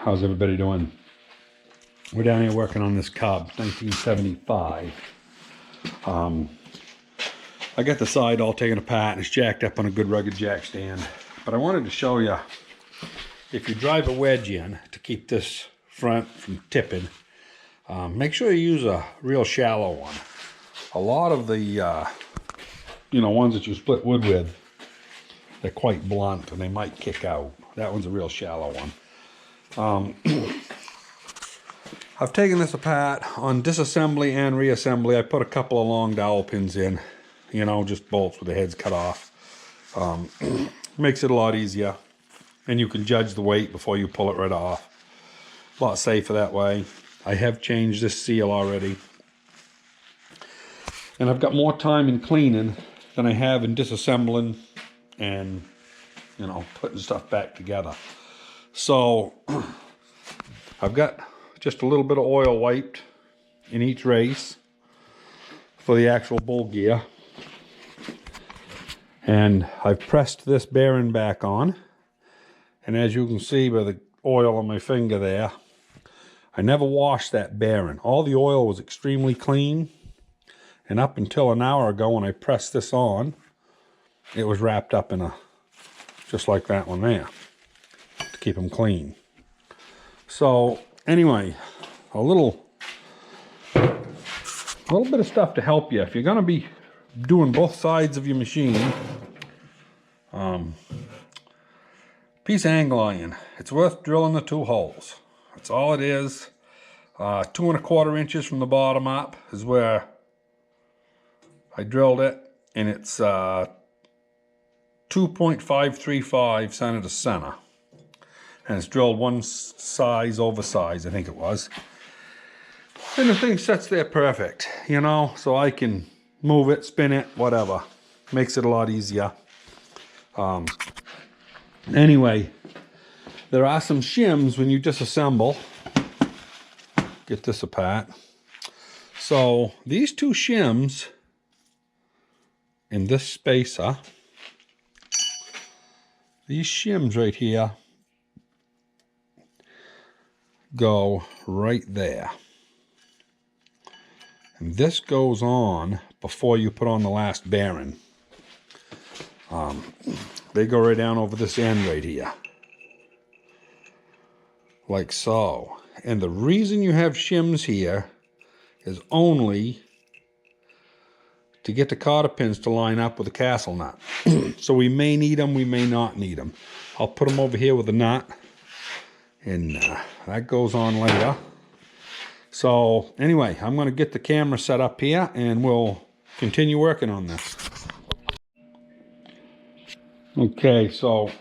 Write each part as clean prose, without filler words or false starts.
How's everybody doing? We're down here working on this Cub, 1975. I got the side all taken apart and it's jacked up on a good rugged jack stand. But I wanted to show you, if you drive a wedge in to keep this front from tipping, make sure you use a real shallow one. A lot of the ones that you split wood with, they're quite blunt and they might kick out. That one's a real shallow one. I've taken this apart on disassembly and reassembly. I put a couple of long dowel pins in, just bolts with the heads cut off. Makes it a lot easier, and you can judge the weight before you pull it right off. A lot safer that way. I have changed this seal already, and I've got more time in cleaning than I have in disassembling and putting stuff back together. So I've got just a little bit of oil wiped in each race for the actual bull gear, and I've pressed this bearing back on, and as you can see by the oil on my finger there, I never washed that bearing. All the oil was extremely clean, and up until an hour ago when I pressed this on, it was wrapped up in just like that one there, to keep them clean. So anyway, a little bit of stuff to help you if you're going to be doing both sides of your machine. Piece of angle iron. It's worth drilling the 2 holes. That's all it is. 2 1/4 inches from the bottom up is where I drilled it, and it's 2.535 center to center. And it's drilled one size over size, I think it was. And the thing sits there perfect, so I can move it, spin it, whatever. Makes it a lot easier. Anyway, there are some shims when you disassemble. Get this apart. So these 2 shims in this spacer, these shims right here, go right there, and this goes on before you put on the last bearing. They go right down over this end right here, like so. And the reason you have shims here is only to get the cotter pins to line up with the castle nut. So we may need them, we may not need them. I'll put them over here with the nut, and that goes on later. So anyway, I'm going to get the camera set up here and we'll continue working on this. Okay, so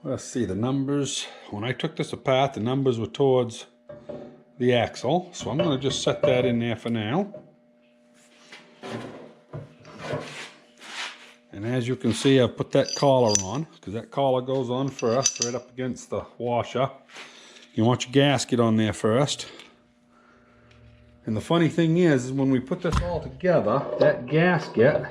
let's see the numbers. When I took this apart, the numbers were towards the axle, so I'm going to just set that in there for now. And as you can see, I've put that collar on, because that collar goes on first, right up against the washer. You want your gasket on there first. And the funny thing is when we put this all together, that gasket,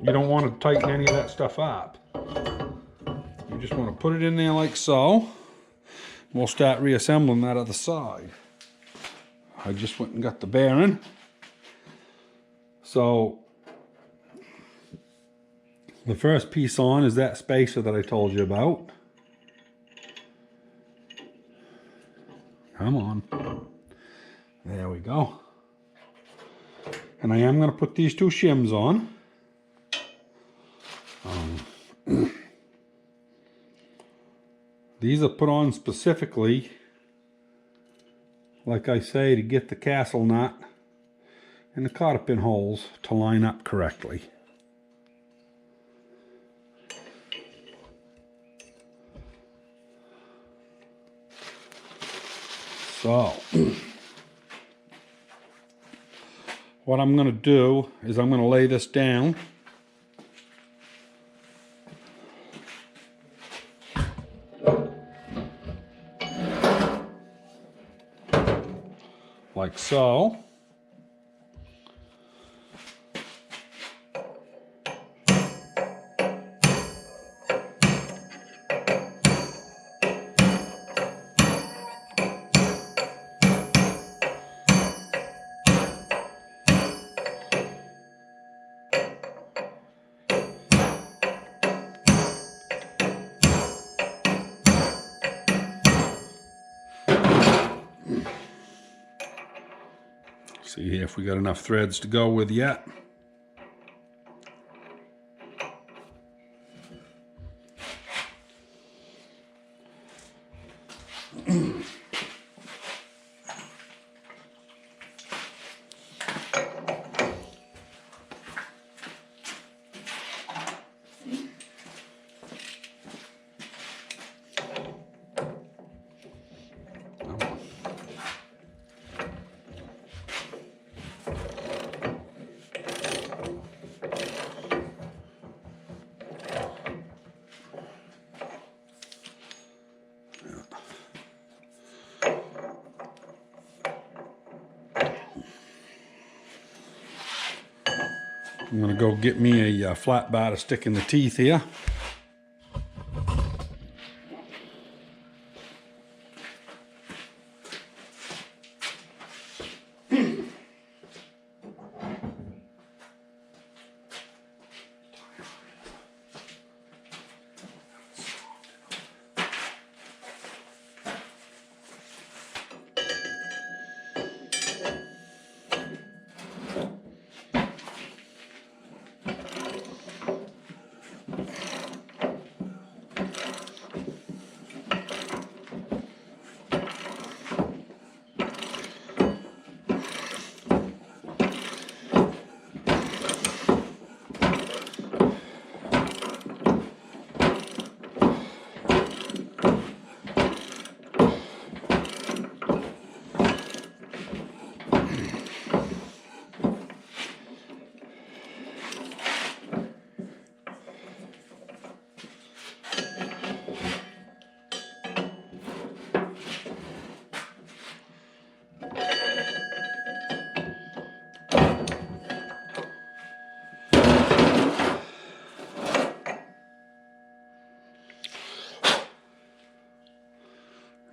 you don't want to tighten any of that stuff up. You just want to put it in there like so. We'll start reassembling that other side. I just went and got the bearing. So the first piece on is that spacer that I told you about. Come on. There we go. And I am going to put these 2 shims on. These are put on specifically, like I say, to get the castle nut and the cotter pin holes to line up correctly. So what I'm going to do is I'm going to lay this down. Like so. See if we got enough threads to go with yet. I'm gonna go get me a flat bar to stick in the teeth here.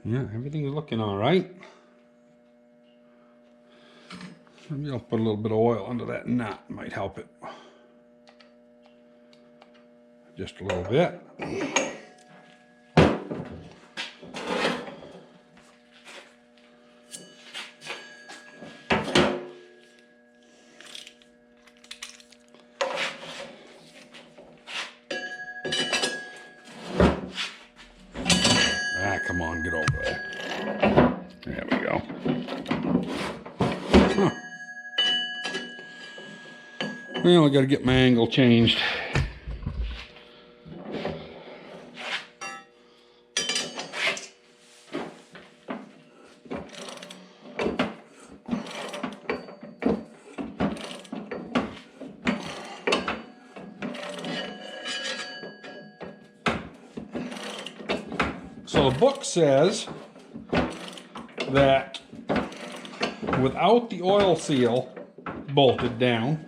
Yeah, everything's looking all right. Maybe I'll put a little bit of oil under that knot, might help it. Just a little bit. Come on, get over there. There we go. Huh. Well, I got to get my angle changed. So the book says that without the oil seal bolted down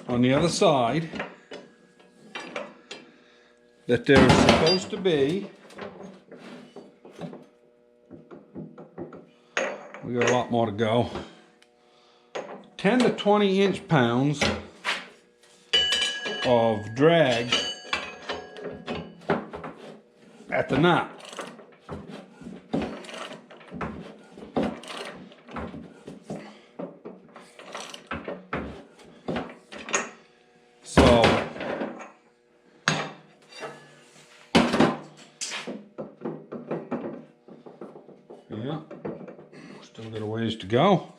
on the other side, that there's supposed to be, we got a lot more to go, 10 to 20 inch-pounds of drag at the knot. So yeah, still got a ways to go.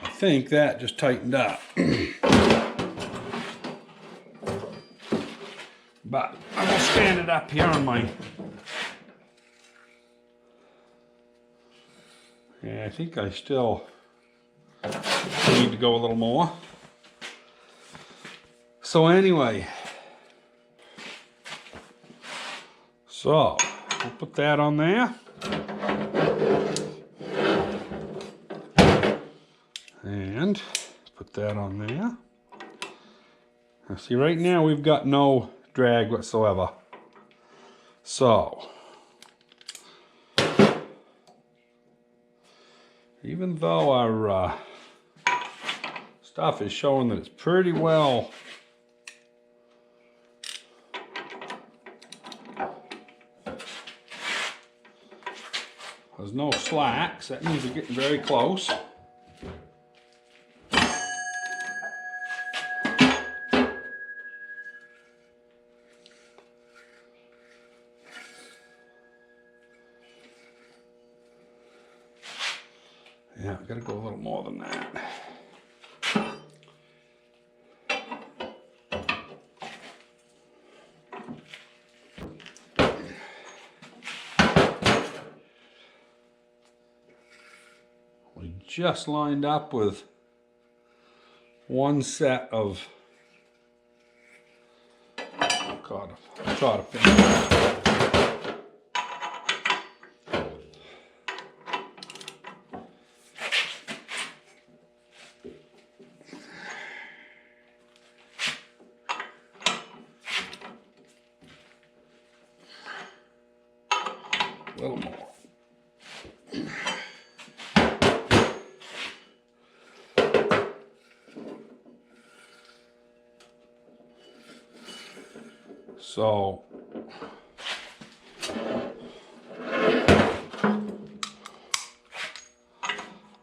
I think that just tightened up. But I'm gonna stand it up here on my, yeah, I think I still need to go a little more. So anyway, so we'll put that on there. And put that on there. Now see, right now we've got no drag whatsoever. So, even though our stuff is showing that it's pretty well there's no slacks, that means we're getting very close. Yeah, I've got to go a little more than that. We just lined up with one set of caught a pin. A little more. So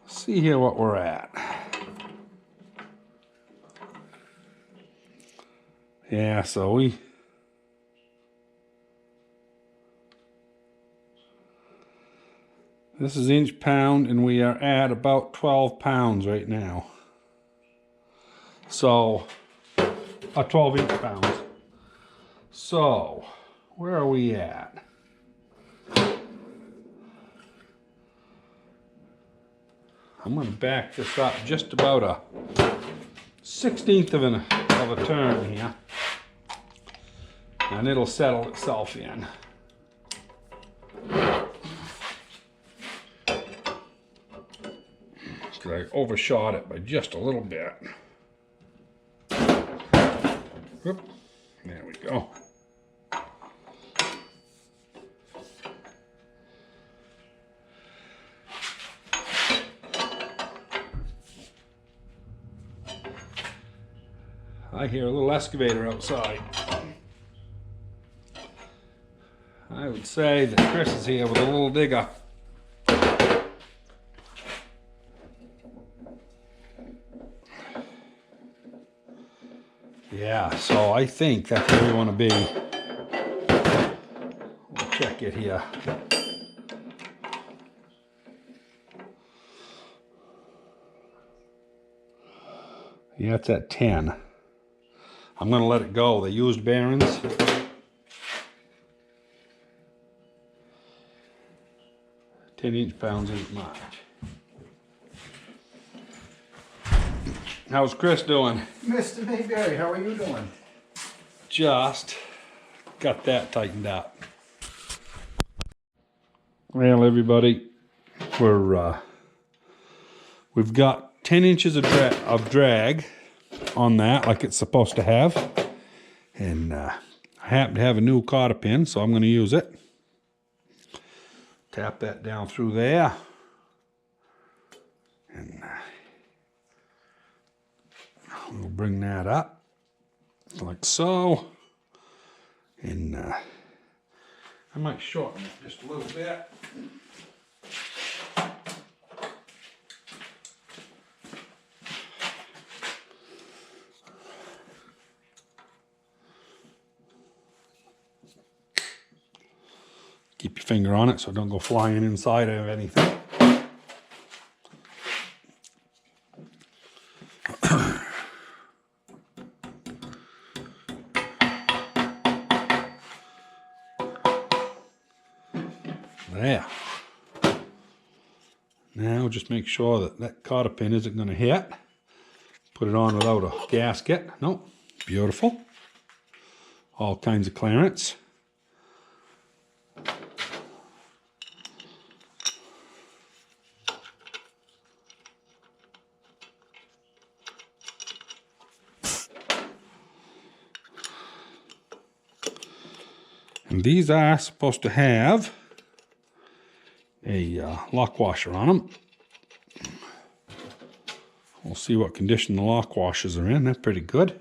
see here what we're at. Yeah, so this is inch pound, and we are at about 12 pounds right now. So, 12 inch pounds. So, where are we at? I'm going to back this up just about a 1/16 of a turn here, and it'll settle itself in. I overshot it by just a little bit. Whoop. There we go. I hear a little excavator outside. I would say that Chris is here with a little digger. Yeah, so I think that's where we want to be. We'll check it here. Yeah, it's at 10. I'm going to let it go. They used bearings. Ten-inch pounds isn't much. How's Chris doing? Mr. Mayberry, how are you doing? Just got that tightened up. Well, everybody, we've got 10 inches of drag on that, like it's supposed to have, and I happen to have a new cotter pin, so I'm going to use it. Tap that down through there, and we'll bring that up like so, and I might shorten it just a little bit. Keep your finger on it so don't go flying inside of anything. There. Now just make sure that that cotter pin isn't going to hit. Put it on without a gasket. Nope. Beautiful. All kinds of clearance. And these are supposed to have a lock washer on them. We'll see what condition the lock washers are in. They're pretty good.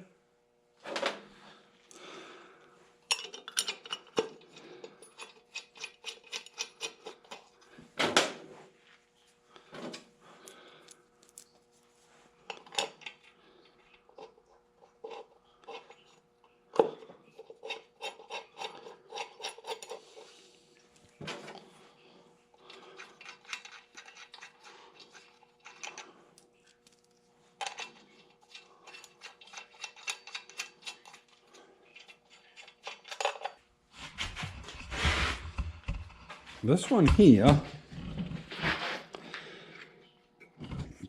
This one here,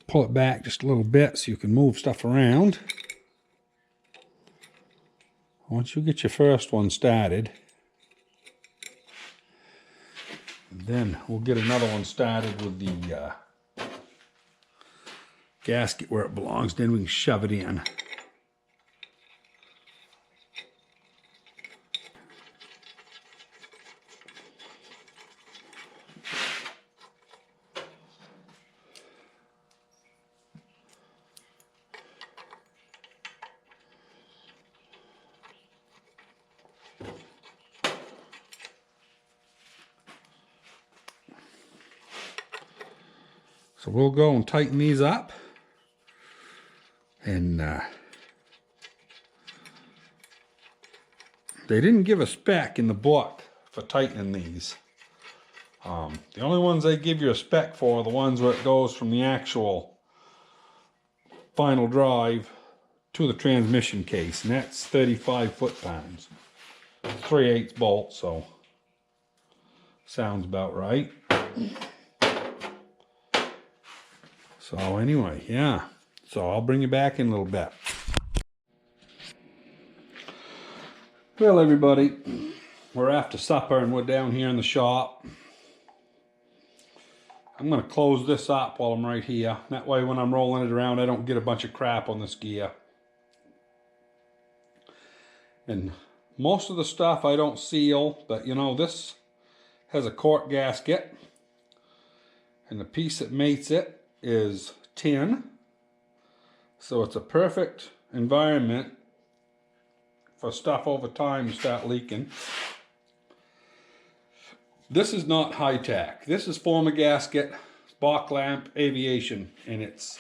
pull it back just a little bit so you can move stuff around. Once you get your first one started, then we'll get another one started with the gasket where it belongs. Then we can shove it in. So we'll go and tighten these up, and they didn't give a spec in the book for tightening these. The only ones they give you a spec for are the ones where it goes from the actual final drive to the transmission case, and that's 35 foot-pounds. 3/8 bolt, so sounds about right. So anyway, yeah. So I'll bring you back in a little bit. Well, everybody, we're after supper and we're down here in the shop. I'm going to close this up while I'm right here. That way when I'm rolling it around, I don't get a bunch of crap on this gear. And most of the stuff I don't seal, but you know, this has a cork gasket. And the piece that mates it is tin, so it's a perfect environment for stuff over time to start leaking. This is not high-tech. This is former gasket, Bach lamp, aviation, and it's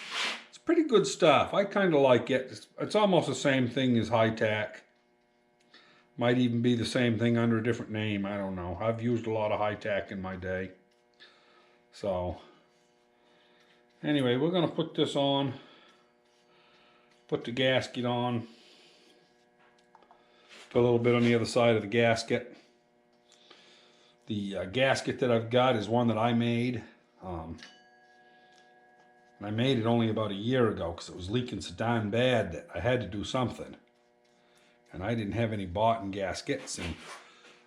pretty good stuff. I kind of like it. It's almost the same thing as high-tech. Might even be the same thing under a different name. I don't know. I've used a lot of high-tech in my day. So anyway, we're going to put this on, put the gasket on, put a little bit on the other side of the gasket. The gasket that I've got is one that I made. And I made it only about a year ago because it was leaking so darn bad that I had to do something. And I didn't have any boughten gaskets, and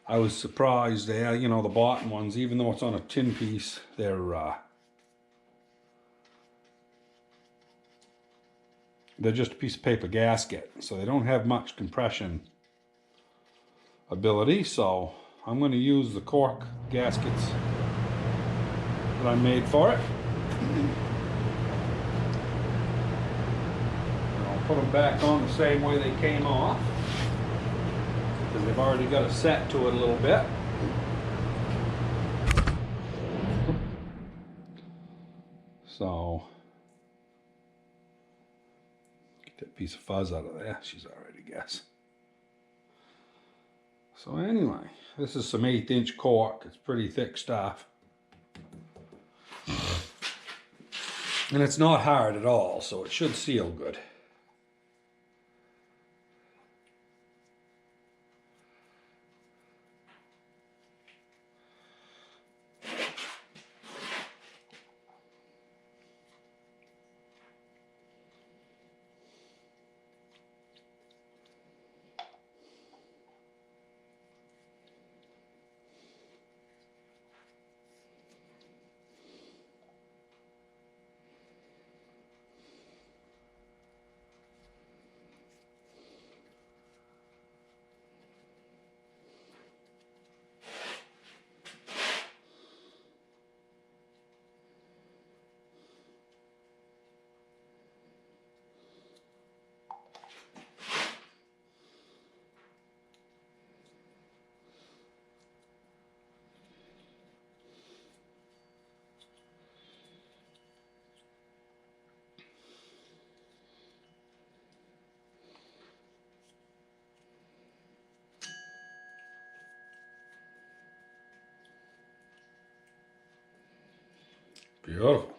I was surprised there, you know, the boughten ones, even though it's on a tin piece, they're just a piece of paper gasket, so they don't have much compression ability. So I'm going to use the cork gaskets that I made for it. And I'll put them back on the same way they came off, because they've already got a set to it a little bit. So that piece of fuzz out of there. She's already guessed. So anyway, this is some 1/8 inch cork. It's pretty thick stuff. And it's not hard at all, so it should seal good. Beautiful.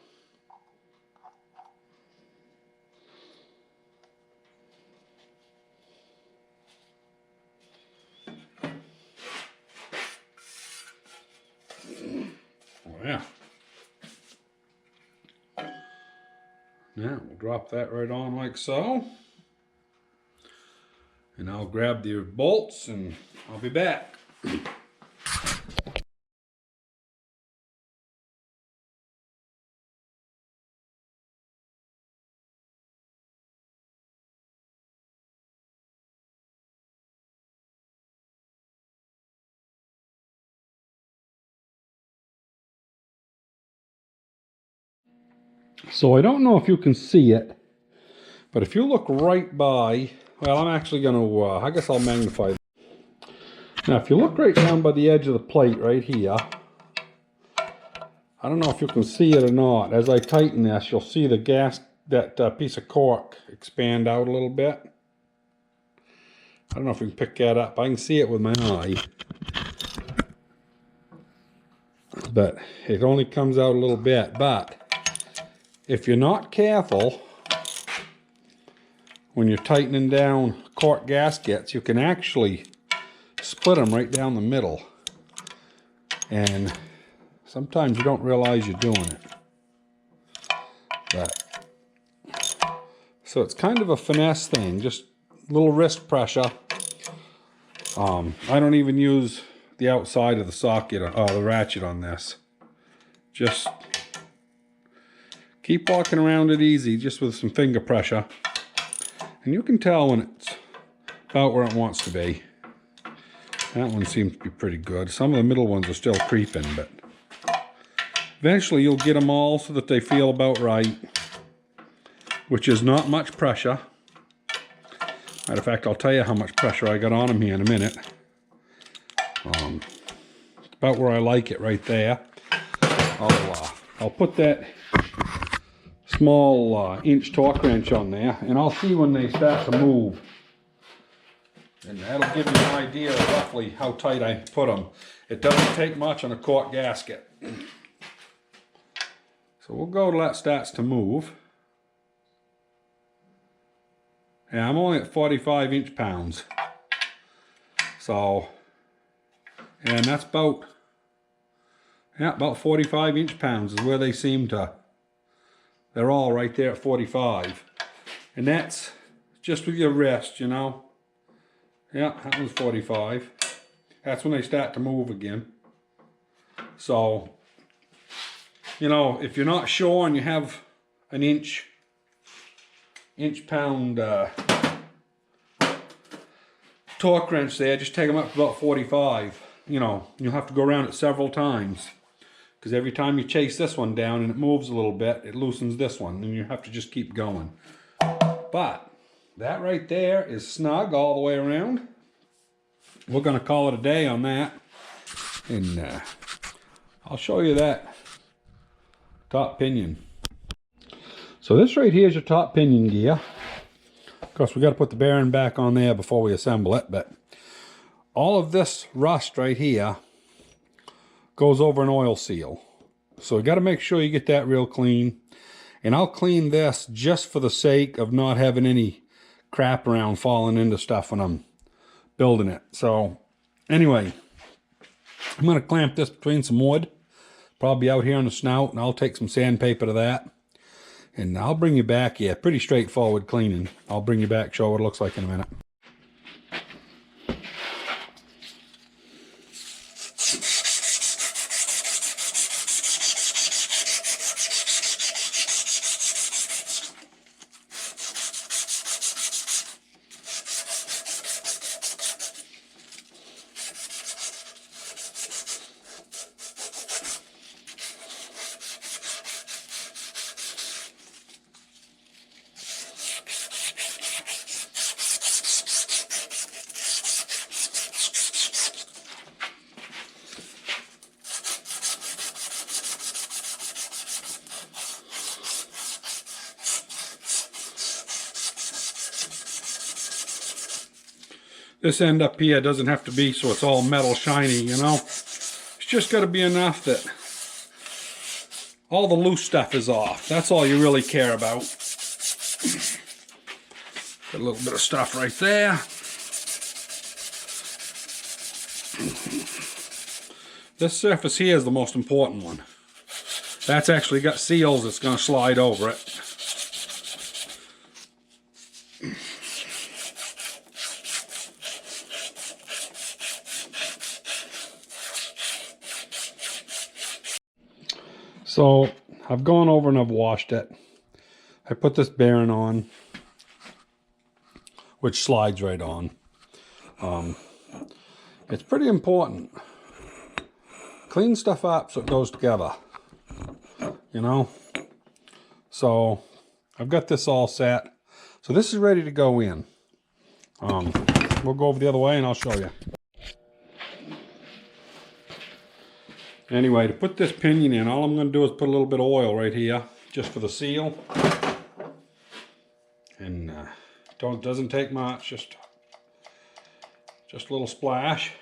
Oh, yeah. Now we'll drop that right on like so. And I'll grab the bolts and I'll be back. So I don't know if you can see it, but if you look right by, well, I'm actually going to, I guess I'll magnify it. Now, if you look right down by the edge of the plate right here, I don't know if you can see it or not. As I tighten this, you'll see the that piece of cork expand out a little bit. I don't know if you can pick that up. I can see it with my eye. But it only comes out a little bit. But if you're not careful, when you're tightening down cork gaskets, you can actually split them right down the middle. And sometimes you don't realize you're doing it. But, so it's kind of a finesse thing, just a little wrist pressure. I don't even use the outside of the socket or the ratchet on this. Just keep walking around it easy, just with some finger pressure. And you can tell when it's about where it wants to be. That one seems to be pretty good. Some of the middle ones are still creeping, but eventually you'll get them all so that they feel about right, which is not much pressure. Matter of fact, I'll tell you how much pressure I got on them here in a minute. About where I like it right there. I'll put that small inch torque wrench on there, and I'll see when they start to move. And that'll give you an idea of roughly how tight I put them. It doesn't take much on a cork gasket. So we'll go till that starts to move. Yeah, I'm only at 45 inch-pounds. So, and that's about 45 inch-pounds is where they seem to. They're all right there at 45. And that's just with your wrist, you know. Yeah, that was 45. That's when they start to move again. So, you know, if you're not sure and you have an inch-pound torque wrench there, just take them up to about 45. You know, you'll have to go around it several times, because every time you chase this one down and it moves a little bit, it loosens this one, and you have to just keep going. But that right there is snug all the way around. We're going to call it a day on that, and I'll show you that top pinion. So this right here is your top pinion gear. Of course, we got to put the bearing back on there before we assemble it, but all of this rust right here goes over an oil seal. So you got to make sure you get that real clean. And I'll clean this just for the sake of not having any crap around falling into stuff when I'm building it. So anyway, I'm going to clamp this between some wood, probably out here on the snout, and I'll take some sandpaper to that. And I'll bring you back. Yeah, pretty straightforward cleaning. I'll bring you back, show what it looks like in a minute. This end up here doesn't have to be so it's all metal shiny, you know. It's just got to be enough that all the loose stuff is off. That's all you really care about. Got a little bit of stuff right there. This surface here is the most important one. That's actually got seals that's going to slide over it. So I've gone over and I've washed it. I put this bearing on, which slides right on. It's pretty important. Clean stuff up so it goes together, you know? So I've got this all set. So this is ready to go in. We'll go over the other way and I'll show you. Anyway, to put this pinion in, all I'm going to do is put a little bit of oil right here, just for the seal. And doesn't take much, just a little splash,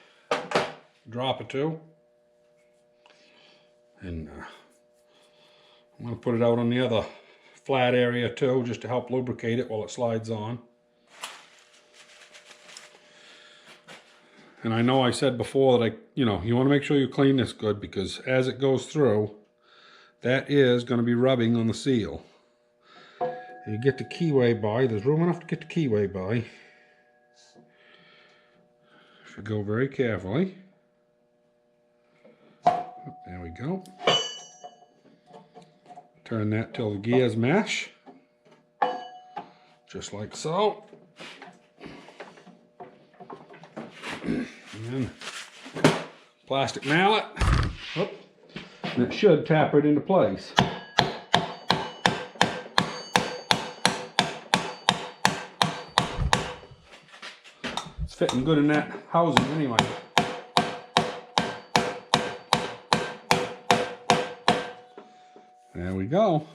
drop or two. And I'm going to put it out on the other flat area too, just to help lubricate it while it slides on. And I know I said before that you want to make sure you clean this good, because as it goes through, that is going to be rubbing on the seal. And you get the keyway by, there's room enough to get the keyway by. If you go very carefully. There we go. Turn that till the gears mesh. Just like so. And then plastic mallet. Whoop. And it should tap it into place. It's fitting good in that housing anyway. There we go.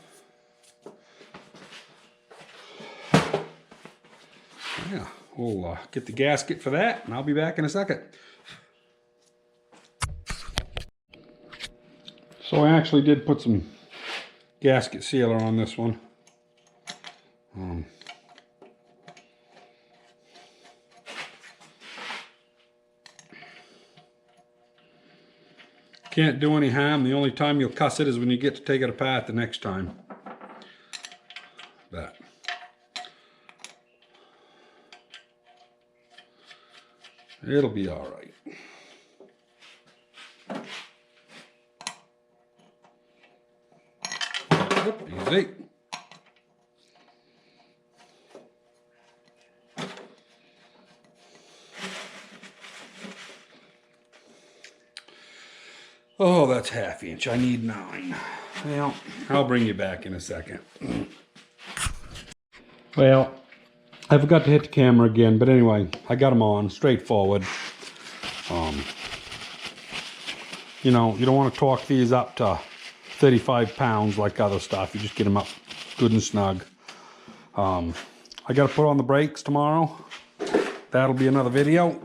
Yeah, we'll get the gasket for that, and I'll be back in a second. So I actually did put some gasket sealer on this one. Can't do any harm. The only time you'll cuss it is when you get to take it apart the next time. But it'll be all right. Easy. Oh, that's ½ inch. I need 9. Well, I'll bring you back in a second. Well, I forgot to hit the camera again, but anyway, I got them on, straightforward. You know, you don't want to torque these up to 35 pounds like other stuff. You just get them up good and snug. I got to put on the brakes tomorrow. That'll be another video.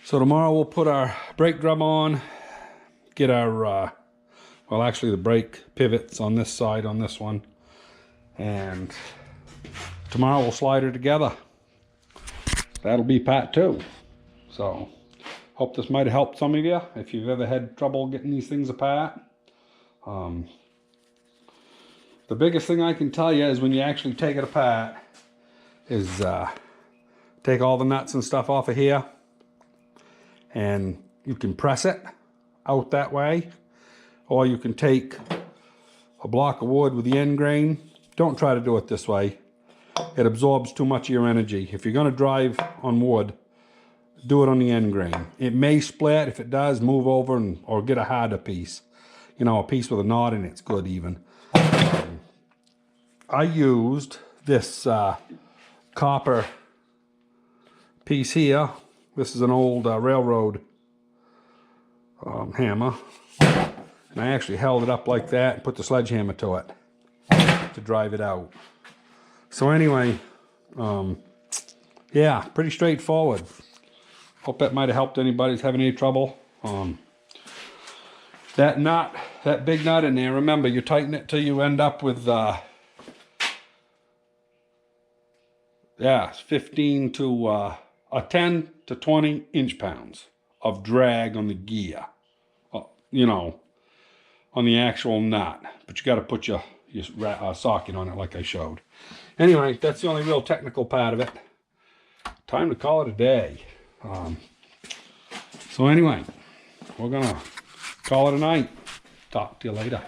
So tomorrow we'll put our brake drum on, get our, well actually the brake pivots on this side on this one, and tomorrow we'll slide her together. That'll be part 2. So, hope this might have helped some of you if you've ever had trouble getting these things apart. The biggest thing I can tell you is when you actually take it apart is take all the nuts and stuff off of here, and you can press it out that way, or you can take a block of wood with the end grain. Don't try to do it this way. It absorbs too much of your energy. If you're going to drive on wood, do it on the end grain. It may split. If it does, move over or get a harder piece. You know, a piece with a knot in it's good even. I used this copper piece here. This is an old railroad hammer. And I actually held it up like that and put the sledgehammer to it to drive it out. So anyway, yeah, pretty straightforward. Hope that might have helped anybody who's having any trouble. that nut, that big nut in there, remember, you tighten it till you end up with, yeah, 15 to, 10 to 20 inch-pounds of drag on the gear, you know, on the actual nut. But you got to put your socket on it like I showed. Anyway, that's the only real technical part of it. Time to call it a day. So anyway, we're going to call it a night. Talk to you later.